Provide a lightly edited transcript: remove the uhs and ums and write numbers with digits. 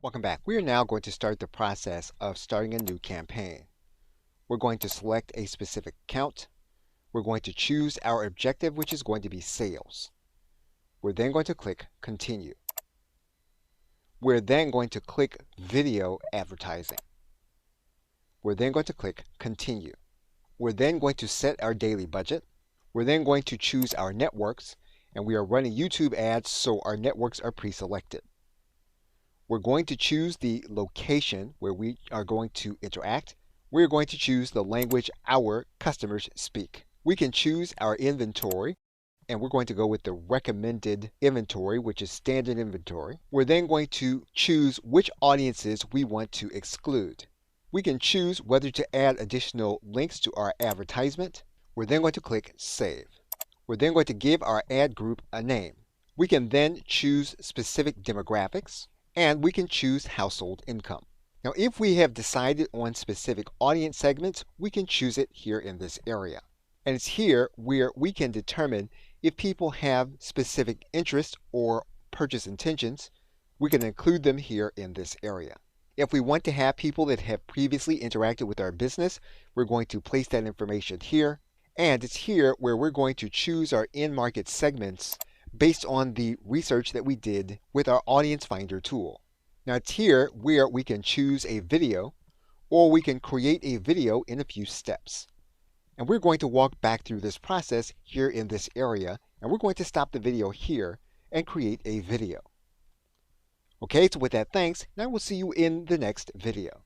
Welcome back. We are now going to start the process of starting a new campaign. We're going to select a specific account. We're going to choose our objective, which is going to be sales. We're then going to click Continue. We're then going to click Video Advertising. We're then going to click Continue. We're then going to set our daily budget. We're then going to choose our networks, and we are running YouTube ads, so our networks are pre-selected. We're going to choose the location where we are going to interact. We're going to choose the language our customers speak. We can choose our inventory, and we're going to go with the recommended inventory, which is standard inventory. We're then going to choose which audiences we want to exclude. We can choose whether to add additional links to our advertisement. We're then going to click Save. We're then going to give our ad group a name. We can then choose specific demographics, and we can choose household income. Now, if we have decided on specific audience segments, we can choose it here in this area. And it's here where we can determine if people have specific interests or purchase intentions. We can include them here in this area. If we want to have people that have previously interacted with our business, we're going to place that information here. And it's here where we're going to choose our in-market segments based on the research that we did with our Audience Finder tool. Now it's here where we can choose a video, or we can create a video in a few steps. And we're going to walk back through this process here in this area, and we're going to stop the video here and create a video. Okay, so with that, thanks, and I will see you in the next video.